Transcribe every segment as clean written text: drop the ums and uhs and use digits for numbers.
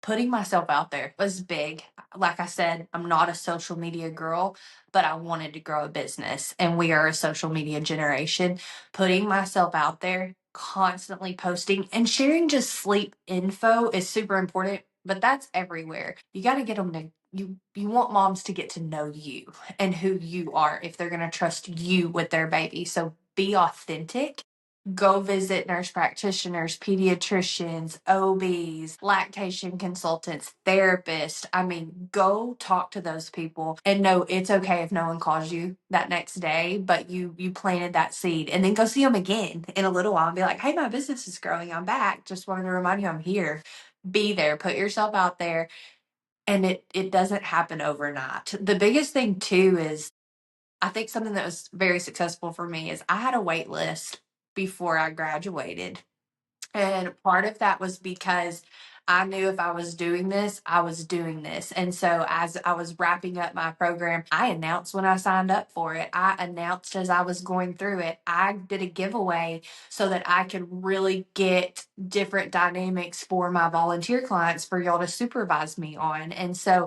putting myself out there was big. Like I said, I'm not a social media girl, but I wanted to grow a business, and we are a social media generation. Putting myself out there, constantly posting and sharing just sleep info is super important, but that's everywhere. You got to get them to you want moms to get to know you and who you are if they're going to trust you with their baby. So be authentic. Go visit nurse practitioners, pediatricians, OBs, lactation consultants, therapists. I mean, go talk to those people and know it's okay if no one calls you that next day, but you planted that seed, and then go see them again in a little while and be like, "Hey, my business is growing. I'm back. Just wanted to remind you I'm here." Be there, put yourself out there, and it doesn't happen overnight. The biggest thing too is I think something that was very successful for me is I had a wait list before I graduated. And part of that was because I knew if I was doing this, I was doing this. And so as I was wrapping up my program, I announced when I signed up for it. I announced as I was going through it. I did a giveaway so that I could really get different dynamics for my volunteer clients for y'all to supervise me on. And so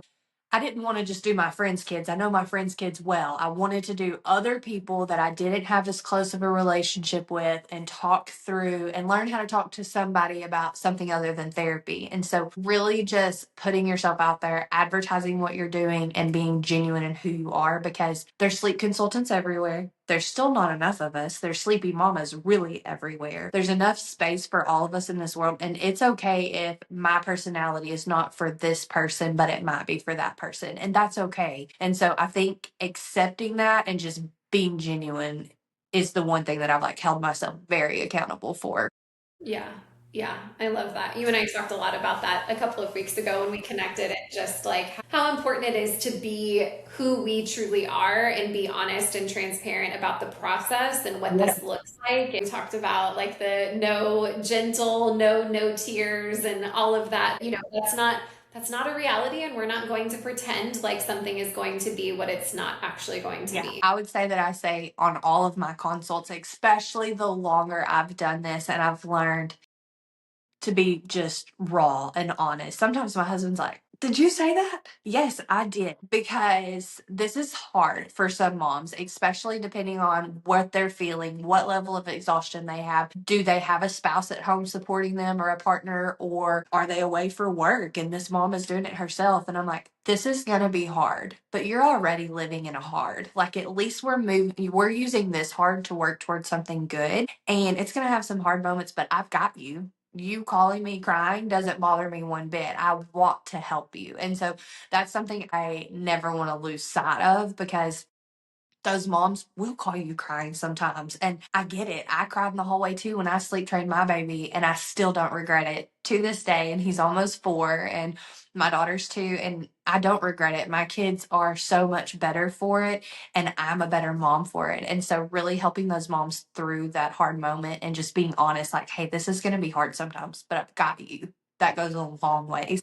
I didn't want to just do my friends' kids. I know my friends' kids well. I wanted to do other people that I didn't have as close of a relationship with and talk through and learn how to talk to somebody about something other than therapy. And so, really just putting yourself out there, advertising what you're doing, and being genuine in who you are, because there's sleep consultants everywhere. There's still not enough of us. There's sleepy mamas really everywhere. There's enough space for all of us in this world. And it's okay if my personality is not for this person, but it might be for that person. And that's okay. And so I think accepting that and just being genuine is the one thing that I've like held myself very accountable for. Yeah. Yeah, I love that. You and I talked a lot about that a couple of weeks ago when we connected, and just like how important it is to be who we truly are and be honest and transparent about the process and what Yeah. this looks like. And we talked about like the no gentle, no tears and all of that. That's not a reality, and we're not going to pretend like something is going to be what it's not actually going to Yeah, be. I would say that I say on all of my consults, especially the longer I've done this and I've learned to be just raw and honest. Sometimes my husband's like, "Did you say that?" Yes, I did. Because this is hard for some moms, especially depending on what they're feeling, what level of exhaustion they have. Do they have a spouse at home supporting them or a partner, or are they away for work and this mom is doing it herself? And I'm like, this is going to be hard, but you're already living in a hard. Like, at least we're using this hard to work towards something good. And it's going to have some hard moments, but I've got you. You calling me crying doesn't bother me one bit. I want to help you. And so that's something I never want to lose sight of, because those moms will call you crying sometimes. And I get it. I cried in the hallway too when I sleep trained my baby, and I still don't regret it to this day. And he's almost 4, and my daughter's 2, and I don't regret it. My kids are so much better for it, and I'm a better mom for it. And so, really helping those moms through that hard moment and just being honest, like, hey, this is going to be hard sometimes, but I've got you. That goes a long way.